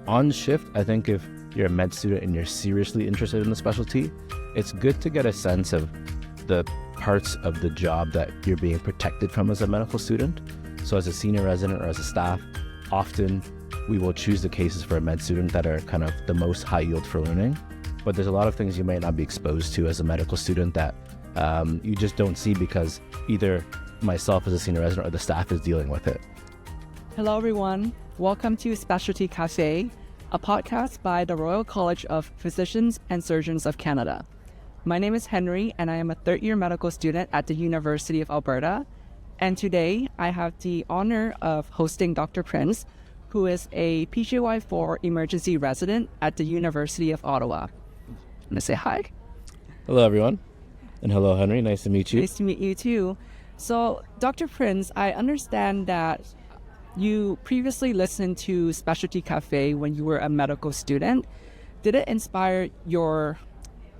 On shift, I think if you're a med student and you're seriously interested in the specialty, it's good to get a sense of the parts of the job that you're being protected from as a medical student. So as a senior resident or as a staff, often we will choose the cases for a med student that are kind of the most high yield for learning. But there's a lot of things you might not be exposed to as a medical student that you just don't see because either myself as a senior resident or the staff is dealing with it. Hello, everyone. Welcome to Specialty Café, a podcast by the Royal College of Physicians and Surgeons of Canada. My name is Henry, and I am a third-year medical student at the University of Alberta. And today, I have the honor of hosting Dr. Prince, who is a PGY4 emergency resident at the University of Ottawa. I'm going to say hi. Hello, everyone. And hello, Henry. Nice to meet you. Nice to meet you, too. So, Dr. Prince, I understand that you previously listened to Specialty Café when you were a medical student. Did it inspire your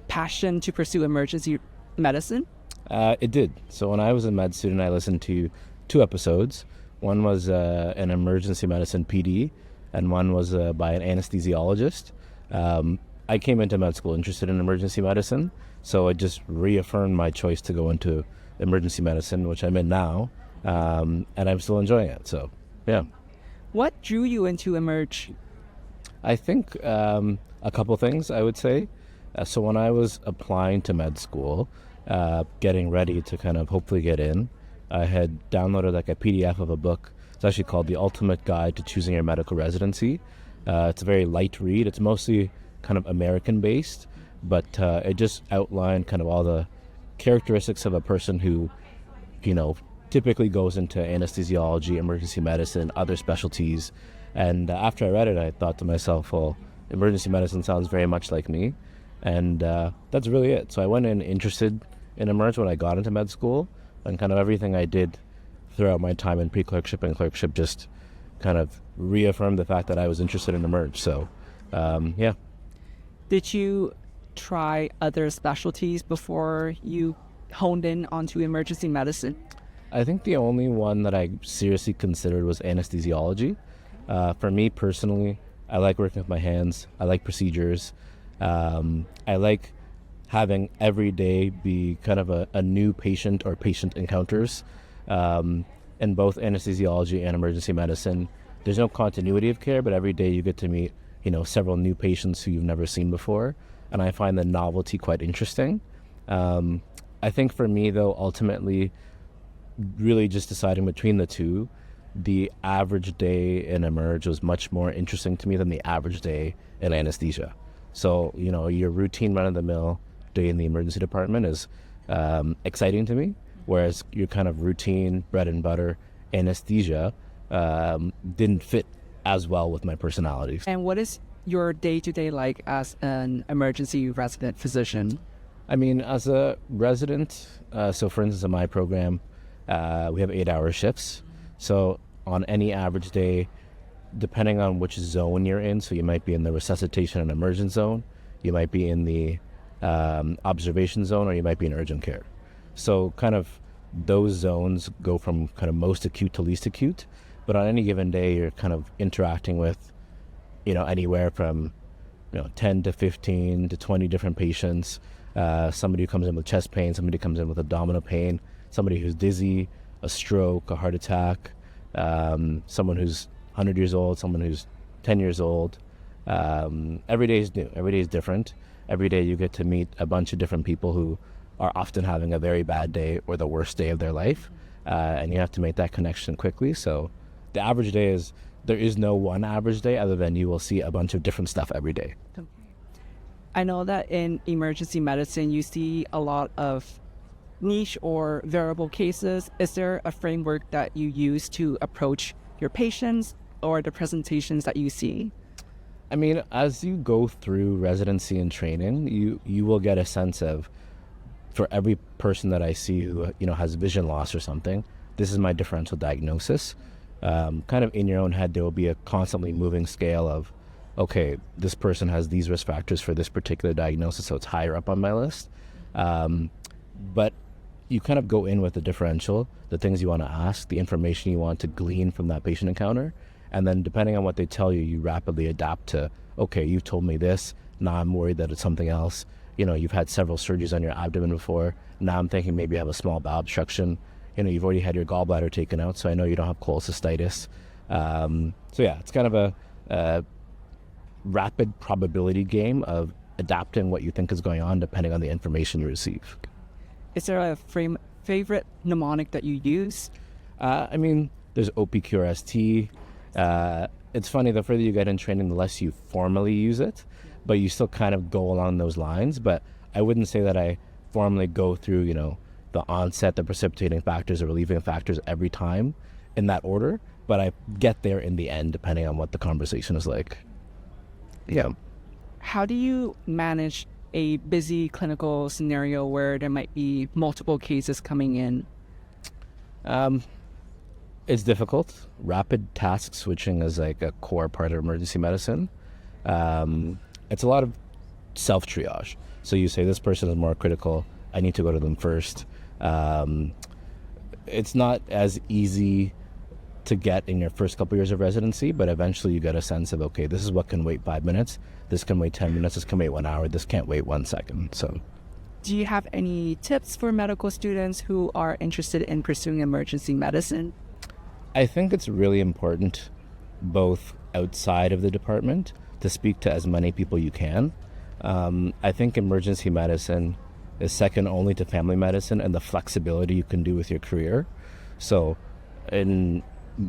passion to pursue emergency medicine? It did. So when I was a med student, I listened to 2 episodes. One was an emergency medicine PD, and one was by an anesthesiologist. I came into med school interested in emergency medicine, so it just reaffirmed my choice to go into emergency medicine, which I'm in now, and I'm still enjoying it. So, yeah. What drew you into Emerge? I think a couple things, I would say. So when I was applying to med school, getting ready to kind of hopefully get in, I had downloaded like a PDF of a book. It's actually called The Ultimate Guide to Choosing Your Medical Residency. It's a very light read. It's mostly kind of American-based, but it just outlined kind of all the characteristics of a person who, typically goes into anesthesiology, emergency medicine, other specialties. And after I read it, I thought to myself, well, emergency medicine sounds very much like me. And that's really it. So I went in interested in Emerge when I got into med school, and kind of everything I did throughout my time in pre-clerkship and clerkship just kind of reaffirmed the fact that I was interested in Emerge. So, yeah. Did you try other specialties before you honed in onto emergency medicine? I think the only one that I seriously considered was anesthesiology. For me personally, I like working with my hands. I like procedures. I like having every day be kind of a new patient or patient encounters. In both anesthesiology and emergency medicine, there's no continuity of care, but every day you get to meet, several new patients who you've never seen before. And I find the novelty quite interesting. I think for me, though, ultimately, really just deciding between the two, the average day in Emerge was much more interesting to me than the average day in anesthesia. So, your routine run-of-the-mill day in the emergency department is exciting to me, whereas your kind of routine bread and butter anesthesia didn't fit as well with my personality. And what is your day-to-day like as an emergency resident physician? I mean, as a resident, so for instance, in my program, we have 8-hour shifts. So on any average day, depending on which zone you're in, so you might be in the resuscitation and emergent zone, you might be in the observation zone, or you might be in urgent care. So kind of those zones go from kind of most acute to least acute. But on any given day, you're kind of interacting with, anywhere from 10 to 15 to 20 different patients. Somebody who comes in with chest pain, somebody who comes in with abdominal pain, somebody who's dizzy, a stroke, a heart attack, someone who's 100 years old, someone who's 10 years old. Every day is new. Every day is different. Every day you get to meet a bunch of different people who are often having a very bad day or the worst day of their life. And you have to make that connection quickly. So the average day there is no one average day other than you will see a bunch of different stuff every day. I know that in emergency medicine, you see a lot of niche or variable cases. Is there a framework that you use to approach your patients or the presentations that you see? I mean, as you go through residency and training, you will get a sense of, for every person that I see who has vision loss or something, this is my differential diagnosis. Kind of in your own head, there will be a constantly moving scale of, okay, this person has these risk factors for this particular diagnosis, so it's higher up on my list. But you kind of go in with the differential, the things you want to ask, the information you want to glean from that patient encounter, And then depending on what they tell you, you rapidly adapt to, okay, you've told me this. Now I'm worried that it's something else. You've had several surgeries on your abdomen before. Now I'm thinking maybe you have a small bowel obstruction. You've already had your gallbladder taken out, so I know you don't have cholecystitis. So yeah, it's kind of a rapid probability game of adapting what you think is going on depending on the information you receive. Is there a favorite mnemonic that you use? There's OPQRST. It's funny, the further you get in training, the less you formally use it, but you still kind of go along those lines. But I wouldn't say that I formally go through, the onset, the precipitating factors, or relieving factors every time in that order, but I get there in the end depending on what the conversation is like. Yeah. How do you manage a busy clinical scenario where there might be multiple cases coming in? It's difficult. Rapid task switching is like a core part of emergency medicine. It's a lot of self-triage. So you say, this person is more critical, I need to go to them first. It's not as easy to get in your first couple years of residency, but eventually you get a sense of, okay, this is what can wait 5 minutes, this can wait 10 minutes, this can wait 1 hour, this can't wait 1 second. So do you have any tips for medical students who are interested in pursuing emergency medicine? I think it's really important, both outside of the department, to speak to as many people you can. I think emergency medicine is second only to family medicine and the flexibility you can do with your career. So in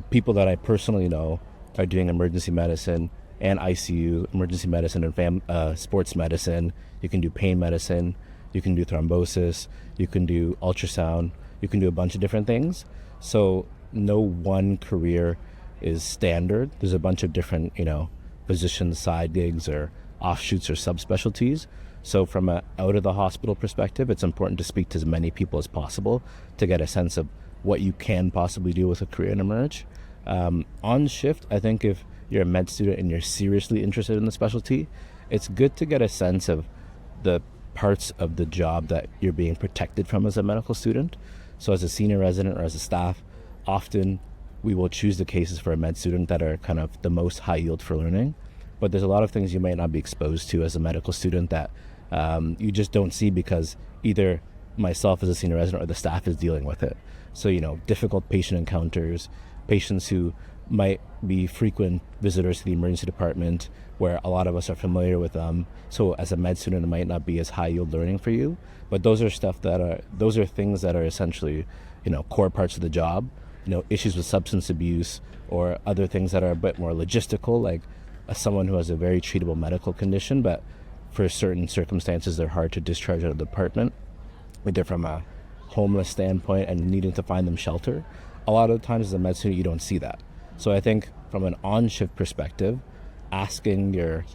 people that I personally know are doing emergency medicine and ICU, emergency medicine and sports medicine. You can do pain medicine, you can do thrombosis, you can do ultrasound, you can do a bunch of different things. So no one career is standard. There's a bunch of different, physician side gigs or offshoots or subspecialties. So from an out of the hospital perspective, it's important to speak to as many people as possible to get a sense of what you can possibly do with a career in emerge. On shift, I think if you're a med student and you're seriously interested in the specialty, it's good to get a sense of the parts of the job that you're being protected from as a medical student. So as a senior resident or as a staff, often we will choose the cases for a med student that are kind of the most high yield for learning. But there's a lot of things you might not be exposed to as a medical student that you just don't see because either myself as a senior resident or the staff is dealing with it. So, difficult patient encounters, patients who might be frequent visitors to the emergency department where a lot of us are familiar with them. So as a med student, it might not be as high yield learning for you, but those are things that are essentially, core parts of the job. Issues with substance abuse or other things that are a bit more logistical, like someone who has a very treatable medical condition, but for certain circumstances, they're hard to discharge out of the department, either from a homeless standpoint and needing to find them shelter. A lot of the times as a med student, you don't see that. So I think from an on-shift perspective, asking your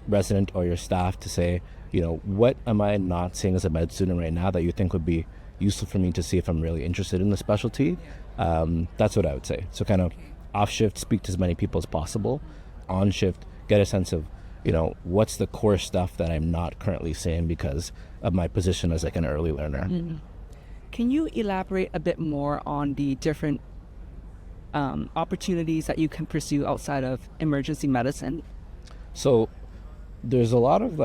resident or your staff to say, what am I not seeing as a med student right now that you think would be useful for me to see if I'm really interested in the specialty? That's what I would say. So kind of off-shift, speak to as many people as possible. On-shift, get a sense of, what's the core stuff that I'm not currently seeing because of my position as like an early learner. Mm-hmm. Can you elaborate a bit more on the different opportunities that you can pursue outside of emergency medicine? So there's a lot of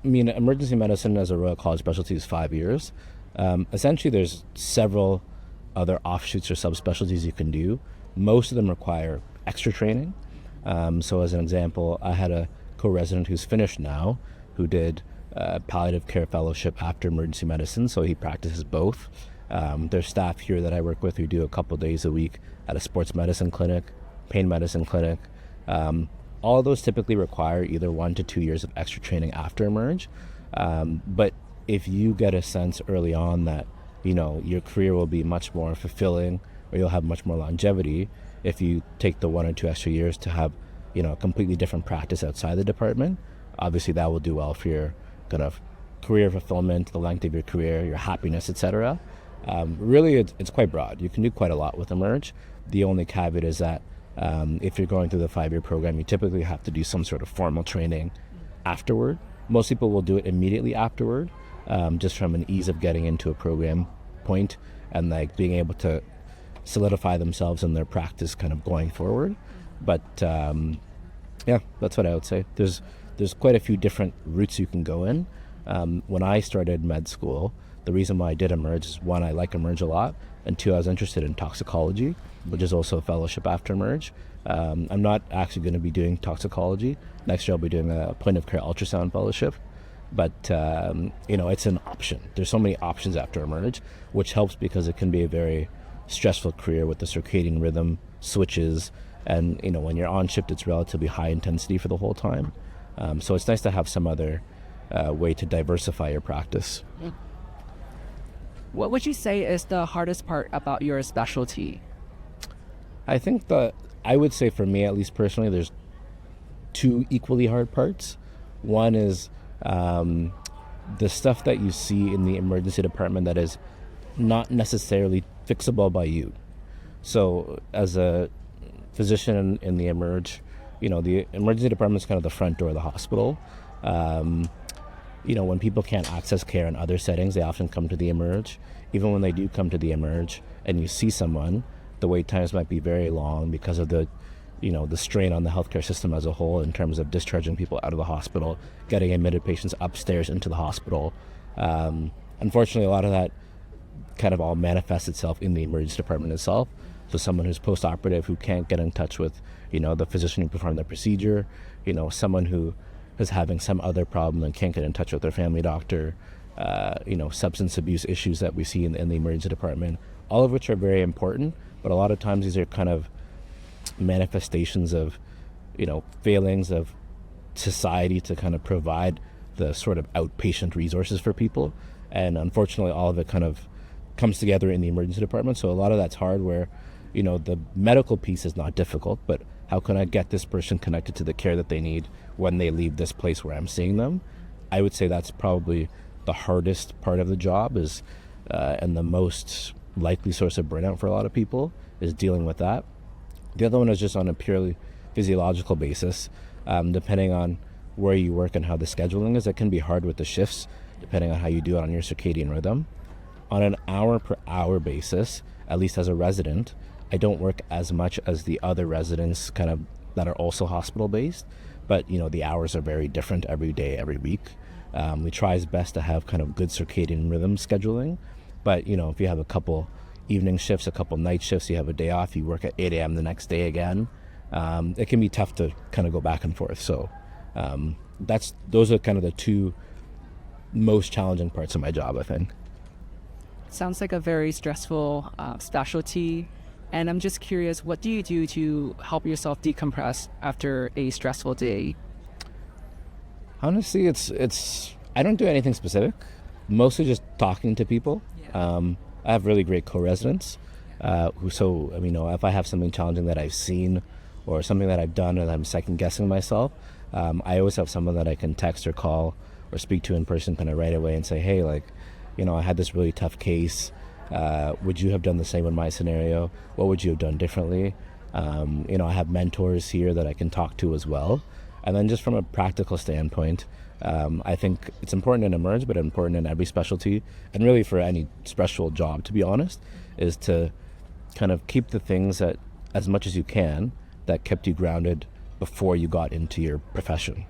emergency medicine as a Royal College specialty is 5 years. Essentially, there's several other offshoots or subspecialties you can do. Most of them require extra training. So as an example, I had a co-resident who's finished now who did palliative care fellowship after emergency medicine, so he practices both. There's staff here that I work with who do a couple days a week at a sports medicine clinic, pain medicine clinic. All of those typically require either 1 to 2 years of extra training after emerge. But if you get a sense early on that your career will be much more fulfilling or you'll have much more longevity if you take the 1 or 2 extra years to have a completely different practice outside the department, obviously that will do well for your kind of career fulfillment, the length of your career, your happiness, etc. Really, it's quite broad. You can do quite a lot with emerge. The only caveat is that if you're going through the 5-year program, you typically have to do some sort of formal training afterward. Most people will do it immediately afterward, just from an ease of getting into a program point and being able to solidify themselves in their practice kind of going forward. But yeah, that's what I would say. There's quite a few different routes you can go in. When I started med school, the reason why I did Emerge is, one, I like Emerge a lot, and two, I was interested in toxicology, which is also a fellowship after Emerge. I'm not actually going to be doing toxicology. Next year I'll be doing a point of care ultrasound fellowship. But, it's an option. There's so many options after Emerge, which helps because it can be a very stressful career with the circadian rhythm switches. And, when you're on shift, it's relatively high intensity for the whole time. So it's nice to have some other way to diversify your practice. What would you say is the hardest part about your specialty? I think I would say for me, at least personally, there's two equally hard parts. One is the stuff that you see in the emergency department that is not necessarily fixable by you. So as a physician in the Emerge, the emergency department is kind of the front door of the hospital. When people can't access care in other settings, they often come to the Emerge. Even when they do come to the Emerge and you see someone, the wait times might be very long because of the strain on the healthcare system as a whole in terms of discharging people out of the hospital, getting admitted patients upstairs into the hospital. Unfortunately, a lot of that kind of all manifests itself in the emergency department itself. So someone who's post-operative who can't get in touch with, the physician who performed the procedure, someone who is having some other problem and can't get in touch with their family doctor, substance abuse issues that we see in the emergency department, all of which are very important. But a lot of times these are kind of manifestations of, failings of society to kind of provide the sort of outpatient resources for people. And unfortunately, all of it kind of comes together in the emergency department. So a lot of that's hard where, the medical piece is not difficult, but how can I get this person connected to the care that they need when they leave this place where I'm seeing them? I would say that's probably the hardest part of the job is, and the most likely source of burnout for a lot of people is dealing with that. The other one is just on a purely physiological basis. Depending on where you work and how the scheduling is, it can be hard with the shifts, depending on how you do it on your circadian rhythm. On an hour per hour basis, at least as a resident, I don't work as much as the other residents kind of that are also hospital based, but the hours are very different every day, every week. We try as best to have kind of good circadian rhythm scheduling, but if you have a couple evening shifts, a couple night shifts, you have a day off, you work at 8 a.m. the next day again, it can be tough to kind of go back and forth. So those are kind of the two most challenging parts of my job, I think. Sounds like a very stressful specialty. And I'm just curious, what do you do to help yourself decompress after a stressful day? Honestly, it's I don't do anything specific. Mostly just talking to people. I have really great co-residents. If I have something challenging that I've seen or something that I've done and I'm second guessing myself, I always have someone that I can text or call or speak to in person kind of right away and say, hey, I had this really tough case. Would you have done the same in my scenario? What would you have done differently? I have mentors here that I can talk to as well. And then just from a practical standpoint, I think it's important in Emerge, but important in every specialty, and really for any special job, to be honest, is to kind of keep the things that, as much as you can, that kept you grounded before you got into your profession.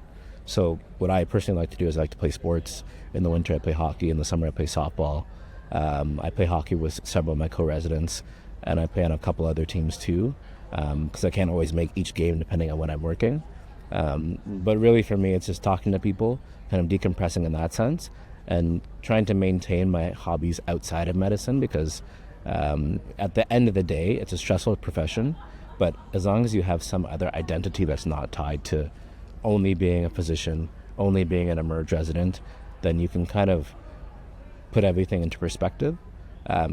So what I personally like to do is I like to play sports. In the winter, I play hockey. In the summer, I play softball. I play hockey with several of my co-residents, and I play on a couple other teams too, because I can't always make each game depending on when I'm working. But really for me, it's just talking to people, kind of decompressing in that sense, and trying to maintain my hobbies outside of medicine, because at the end of the day, it's a stressful profession, but as long as you have some other identity that's not tied to only being a physician, only being an Emerge resident, then you can kind of put everything into perspective.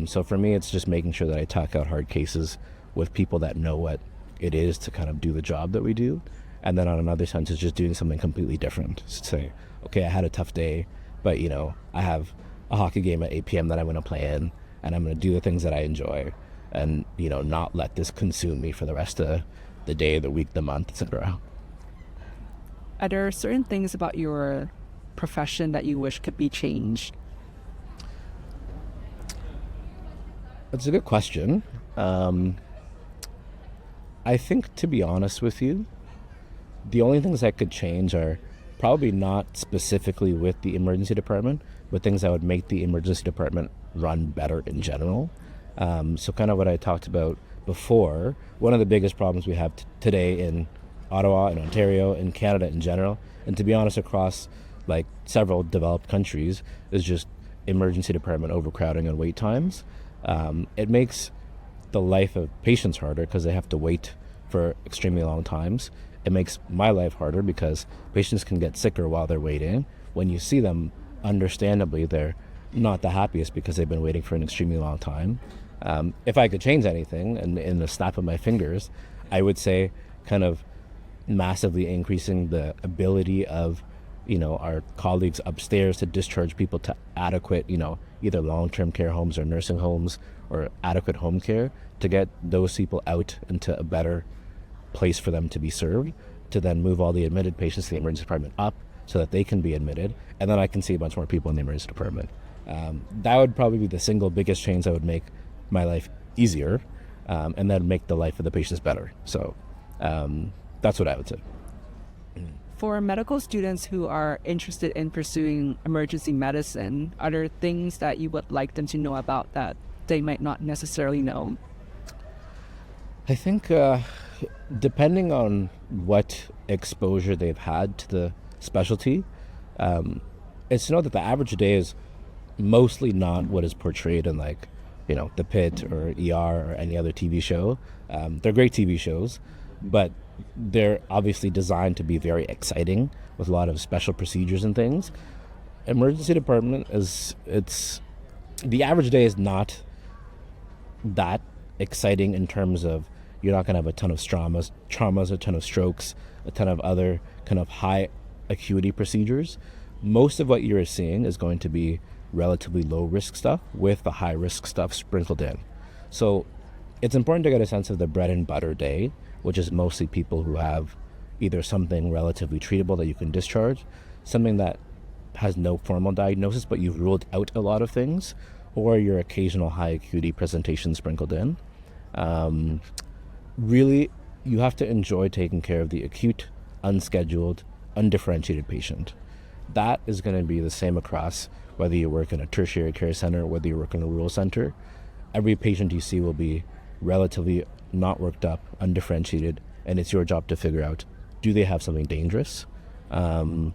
So for me, it's just making sure that I talk out hard cases with people that know what it is to kind of do the job that we do. And then on another sense, it's just doing something completely different. Say, okay, I had a tough day, but I have a hockey game at 8 p.m. that I'm going to play in, and I'm going to do the things that I enjoy, and not let this consume me for the rest of the day, the week, the month, etc. Are there certain things about your profession that you wish could be changed? That's a good question. I think, to be honest with you, the only things that could change are probably not specifically with the emergency department, but things that would make the emergency department run better in general. So kind of what I talked about before, one of the biggest problems we have today in Ottawa and Ontario and Canada in general, and to be honest across like several developed countries, is just emergency department overcrowding and wait times. It makes the life of patients harder because they have to wait for extremely long times. It makes my life harder because patients can get sicker while they're waiting. When you see them, understandably, they're not the happiest because they've been waiting for an extremely long time. If I could change anything in the snap of my fingers, I would say kind of massively increasing the ability of our colleagues upstairs to discharge people to adequate, either long-term care homes or nursing homes or adequate home care, to get those people out into a better place for them to be served, to then move all the admitted patients to the emergency department up so that they can be admitted, and then I can see a bunch more people in the emergency department. That would probably be the single biggest change that would make my life easier, and then make the life of the patients better. So that's what I would say. For medical students who are interested in pursuing emergency medicine, are there things that you would like them to know about that they might not necessarily know? I think depending on what exposure they've had to the specialty, it's to know that the average day is mostly not what is portrayed in the Pitt or ER or any other TV show. They're great TV shows, but they're obviously designed to be very exciting with a lot of special procedures and things. Emergency department the average day is not that exciting in terms of you're not going to have a ton of traumas, a ton of strokes, a ton of other kind of high acuity procedures. Most of what you're seeing is going to be relatively low risk stuff with the high risk stuff sprinkled in. So it's important to get a sense of the bread and butter day, which is mostly people who have either something relatively treatable that you can discharge, something that has no formal diagnosis but you've ruled out a lot of things, or your occasional high acuity presentation sprinkled in. Really, you have to enjoy taking care of the acute, unscheduled, undifferentiated patient. That is going to be the same across whether you work in a tertiary care center, whether you work in a rural center. Every patient you see will be relatively not worked up, undifferentiated, and it's your job to figure out, do they have something dangerous? And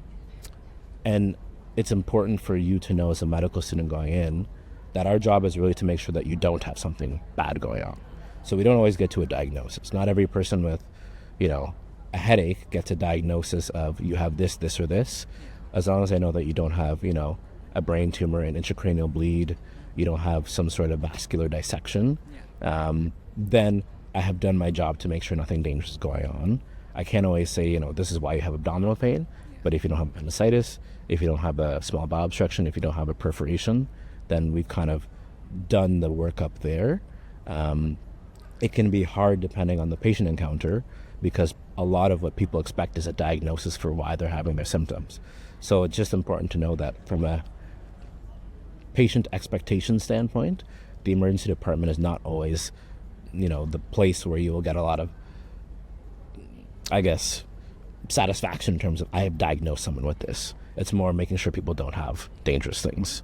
it's important for you to know as a medical student going in that our job is really to make sure that you don't have something bad going on. So we don't always get to a diagnosis. Not every person with, a headache gets a diagnosis of you have this, this, or this. As long as I know that you don't have, a brain tumor, an intracranial bleed, you don't have some sort of vascular dissection, then I have done my job to make sure nothing dangerous is going on. I can't always say, this is why you have abdominal pain, but if you don't have appendicitis, if you don't have a small bowel obstruction, if you don't have a perforation, then we've kind of done the work up there. It can be hard depending on the patient encounter because a lot of what people expect is a diagnosis for why they're having their symptoms. So it's just important to know that from a patient expectation standpoint, the emergency department is not always, the place where you will get a lot of, satisfaction in terms of I have diagnosed someone with this. It's more making sure people don't have dangerous things.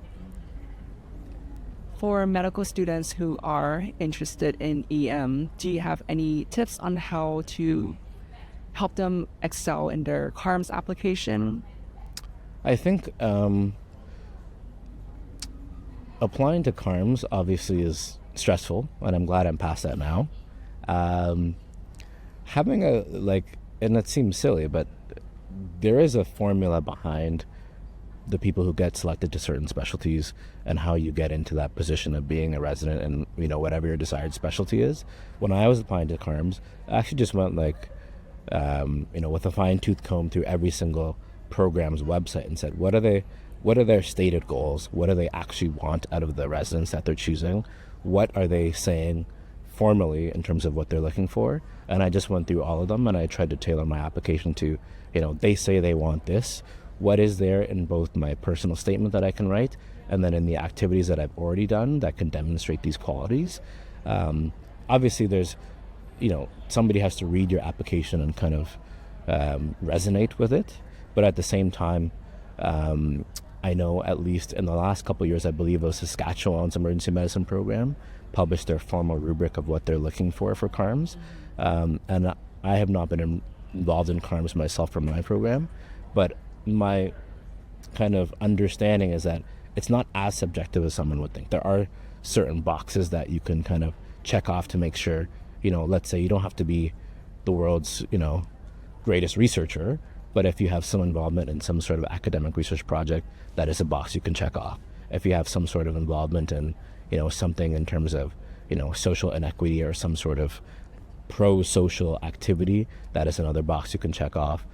For medical students who are interested in EM, do you have any tips on how to help them excel in their CaRMS application? I think applying to CaRMS obviously is stressful, and I'm glad I'm past that now. Having and it seems silly, but there is a formula behind the people who get selected to certain specialties and how you get into that position of being a resident and whatever your desired specialty is. When I was applying to CaRMS, I actually just went with a fine-tooth comb through every single program's website and said, what are their stated goals? What do they actually want out of the residents that they're choosing? What are they saying formally in terms of what they're looking for? And I just went through all of them and I tried to tailor my application to, they say they want this. what is there in both my personal statement that I can write and then in the activities that I've already done that can demonstrate these qualities. Obviously, there's, somebody has to read your application and kind of resonate with it. But at the same time, I know at least in the last couple of years, I believe it was Saskatchewan's emergency medicine program published their formal rubric of what they're looking for CaRMS. And I have not been involved in CaRMS myself for my program, but my kind of understanding is that it's not as subjective as someone would think. There are certain boxes that you can kind of check off to make sure, let's say you don't have to be the world's, greatest researcher, but if you have some involvement in some sort of academic research project, that is a box you can check off. If you have some sort of involvement in, something in terms of, social inequity or some sort of pro-social activity, that is another box you can check off.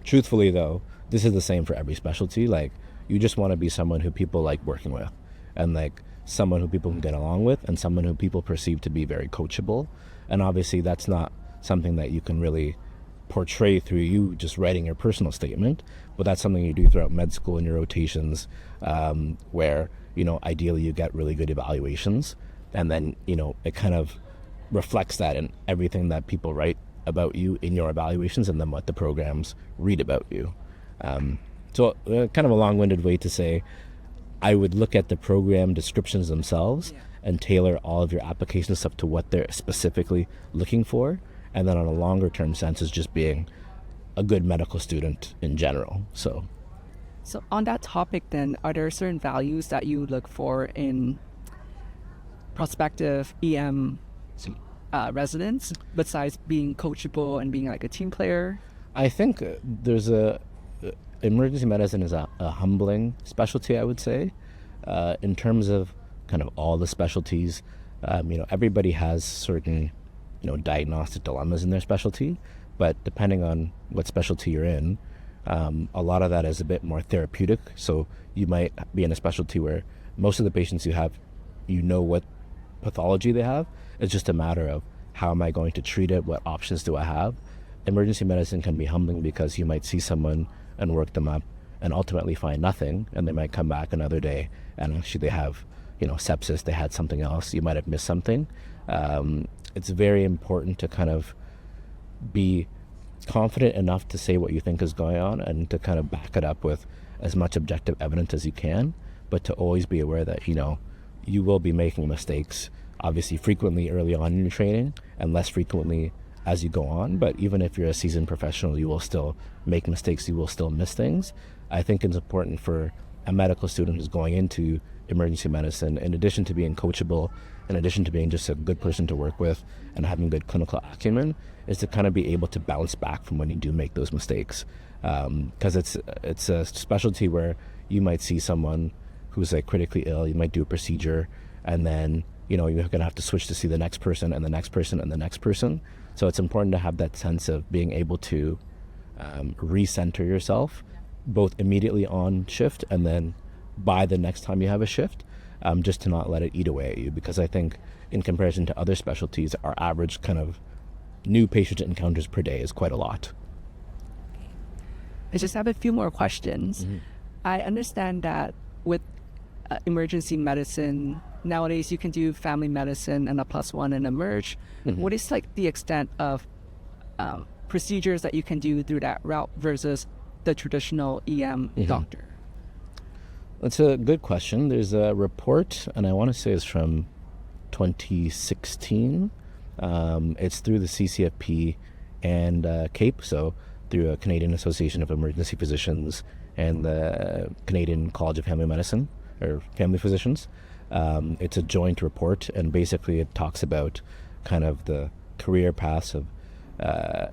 Truthfully, though, this is the same for every specialty. Like, you just want to be someone who people like working with, and like someone who people can get along with, and someone who people perceive to be very coachable. And obviously, that's not something that you can really portray through you just writing your personal statement, but that's something you do throughout med school in your rotations, where ideally you get really good evaluations, and then it kind of reflects that in everything that people write about you in your evaluations, and then what the programs read about you. So kind of a long-winded way to say, I would look at the program descriptions themselves and tailor all of your application stuff to what they're specifically looking for. And then on a longer term sense is just being a good medical student in general. So on that topic then, are there certain values that you look for in prospective EM residents besides being coachable and being like a team player? I think there's emergency medicine is a humbling specialty, I would say, in terms of kind of all the specialties. Everybody has certain diagnostic dilemmas in their specialty, but depending on what specialty you're in, a lot of that is a bit more therapeutic. So you might be in a specialty where most of the patients you have, what pathology they have. It's just a matter of how am I going to treat it? What options do I have? Emergency medicine can be humbling because you might see someone and work them up and ultimately find nothing, and they might come back another day and actually they have sepsis, they had something else, you might have missed something. It's very important to kind of be confident enough to say what you think is going on and to kind of back it up with as much objective evidence as you can, but to always be aware that you will be making mistakes, obviously frequently early on in your training and less frequently as you go on. But even if you're a seasoned professional, you will still make mistakes, you will still miss things. I think it's important for a medical student who's going into emergency medicine, in addition to being coachable, in addition to being just a good person to work with and having good clinical acumen, is to kind of be able to bounce back from when you do make those mistakes. Because it's a specialty where you might see someone who's like critically ill, you might do a procedure, and then you're going to have to switch to see the next person and the next person and the next person. So it's important to have that sense of being able to recenter yourself, both immediately on shift and then by the next time you have a shift, just to not let it eat away at you. Because I think in comparison to other specialties, our average kind of new patient encounters per day is quite a lot. I just have a few more questions. Mm-hmm. I understand that with emergency medicine, nowadays you can do family medicine and a +1 and emerge. Mm-hmm. What is like the extent of procedures that you can do through that route versus the traditional EM doctor? That's a good question. There's a report, and I want to say it's from 2016. It's through the CCFP and CAPE, so through a Canadian Association of Emergency Physicians and the Canadian College of Family Medicine, or Family Physicians. It's a joint report, and basically it talks about kind of the career paths of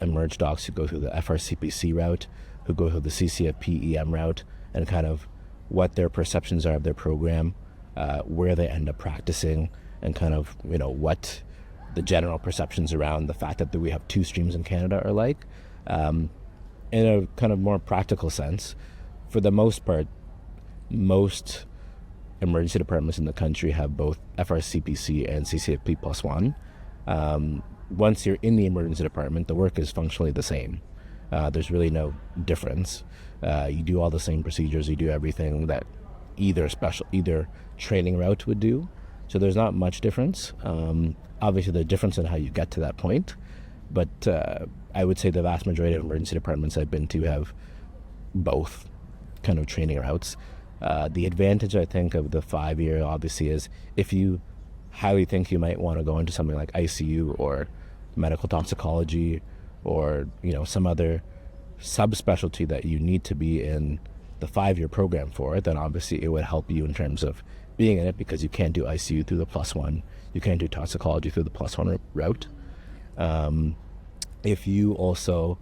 emerge docs who go through the FRCPC route, who go through the CCFP EM route, and kind of what their perceptions are of their program, where they end up practicing, and kind of what the general perceptions around the fact that we have two streams in Canada are like. In a kind of more practical sense, for the most part, most emergency departments in the country have both FRCPC and CCFP +1. Once you're in the emergency department, the work is functionally the same. There's really no difference. You do all the same procedures. You do everything that either training route would do. So there's not much difference. Obviously, there's difference in how you get to that point. But I would say the vast majority of emergency departments I've been to have both kind of training routes. The advantage, I think, of the 5-year obviously is if you highly think you might want to go into something like ICU or medical toxicology or some other subspecialty that you need to be in the 5-year program for, then obviously it would help you in terms of being in it, because you can't do ICU through the +1, you can't do toxicology through the +1 route. If you also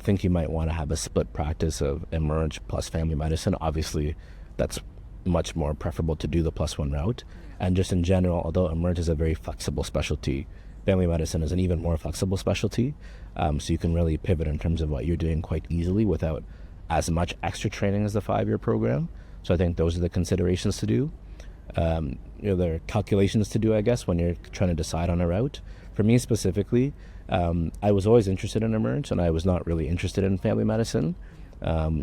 think you might want to have a split practice of emerge plus family medicine, obviously that's much more preferable to do the +1 route. And just in general, although emerge is a very flexible specialty, family medicine is an even more flexible specialty. So you can really pivot in terms of what you're doing quite easily without as much extra training as the 5-year program. So I think those are the considerations to do. There are calculations to do, I guess, when you're trying to decide on a route. For me specifically, I was always interested in emerge, and I was not really interested in family medicine.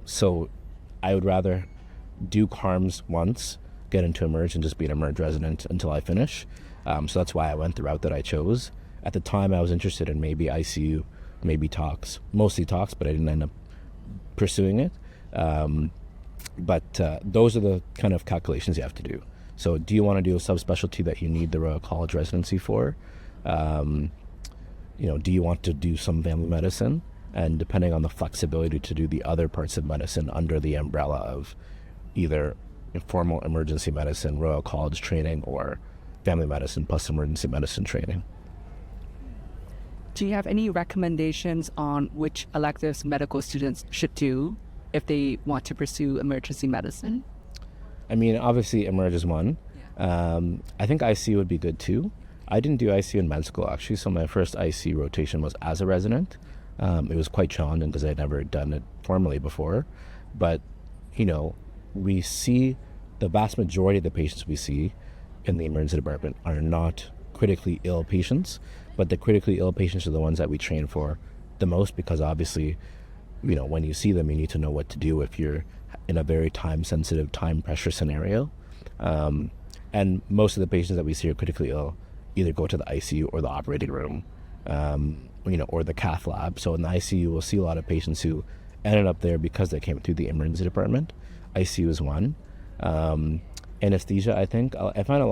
So I would rather do CaRMS once, get into emerge, and just be an emerge resident until I finish. So that's why I went the route that I chose. At the time, I was interested in maybe ICU, maybe tox, mostly tox, but I didn't end up pursuing it. But those are the kind of calculations you have to do. So do you want to do a subspecialty that you need the Royal College residency for? Do you want to do some family medicine? And depending on the flexibility to do the other parts of medicine under the umbrella of either formal emergency medicine, Royal College training, or family medicine plus emergency medicine training. Do you have any recommendations on which electives medical students should do if they want to pursue emergency medicine? I mean, obviously emerge is one. I think ICU would be good too. I didn't do ICU in med school actually, so my first ICU rotation was as a resident. It was quite challenging because I'd never done it formally before. But, we see the vast majority of the patients we see in the emergency department are not critically ill patients, but the critically ill patients are the ones that we train for the most, because obviously, when you see them, you need to know what to do if you're in a very time-sensitive, time-pressure scenario. And most of the patients that we see are critically ill either go to the ICU or the operating room, or the cath lab. So in the ICU, we'll see a lot of patients who ended up there because they came through the emergency department. ICU is one. Anesthesia, I think. I find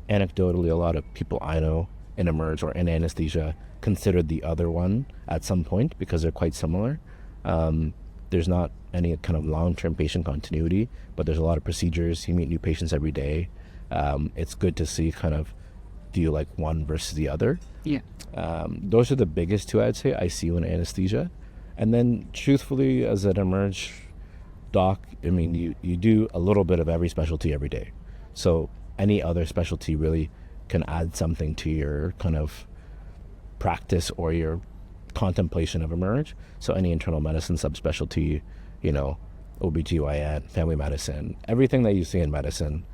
anecdotally, a lot of people I know in emerge or in anesthesia considered the other one at some point because they're quite similar. There's not any kind of long-term patient continuity, but there's a lot of procedures. You meet new patients every day. It's good to see kind of, do you like one versus the other? Yeah. Those are the biggest two, I'd say, ICU and anesthesia. And then truthfully, as an emerge doc, I mean, you do a little bit of every specialty every day. So any other specialty really can add something to your kind of practice or your contemplation of emerge. So any internal medicine subspecialty, OBGYN, family medicine, everything that you see in medicine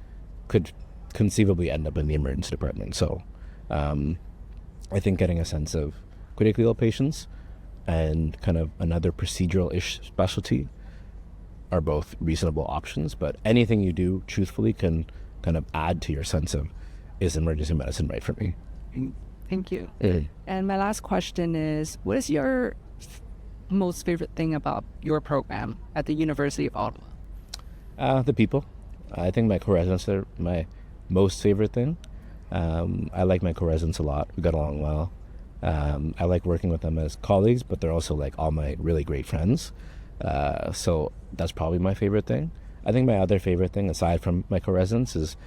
could conceivably end up in the emergency department. So I think getting a sense of critically ill patients and kind of another procedural-ish specialty are both reasonable options, but anything you do truthfully can kind of add to your sense of, is emergency medicine right for me? Thank you. And my last question is, what is your most favorite thing about your program at the University of Ottawa? The people. I think my co-residents are my most favorite thing. I like my co-residents a lot. We got along well. I like working with them as colleagues, but they're also like all my really great friends. So that's probably my favorite thing. I think my other favorite thing, aside from my co-residents, is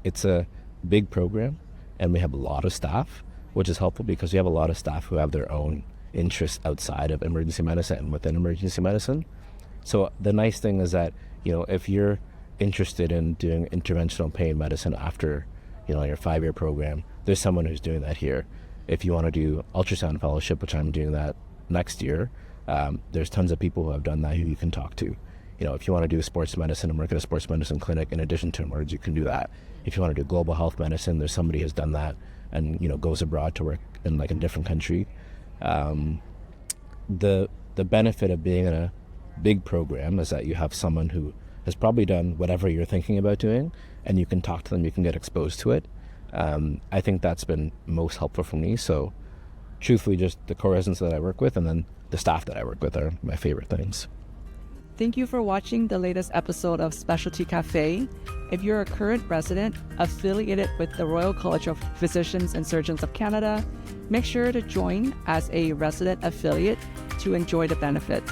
it's a big program and we have a lot of staff, which is helpful because we have a lot of staff who have their own interests outside of emergency medicine and within emergency medicine. So the nice thing is that, if you're interested in doing interventional pain medicine after, your 5-year program, there's someone who's doing that here. If you want to do ultrasound fellowship, which I'm doing that next year, there's tons of people who have done that who you can talk to. If you want to do sports medicine and work at a sports medicine clinic in addition to emerge, you can do that. If you want to do global health medicine, there's somebody who's done that and, goes abroad to work in like a different country. the benefit of being in a big program is that you have someone who has probably done whatever you're thinking about doing, and you can talk to them, you can get exposed to it. I think that's been most helpful for me. So truthfully, just the core residents that I work with and then the staff that I work with are my favorite things. Thank you for watching the latest episode of Specialty Café. If you're a current resident affiliated with the Royal College of Physicians and Surgeons of Canada, make sure to join as a resident affiliate to enjoy the benefits.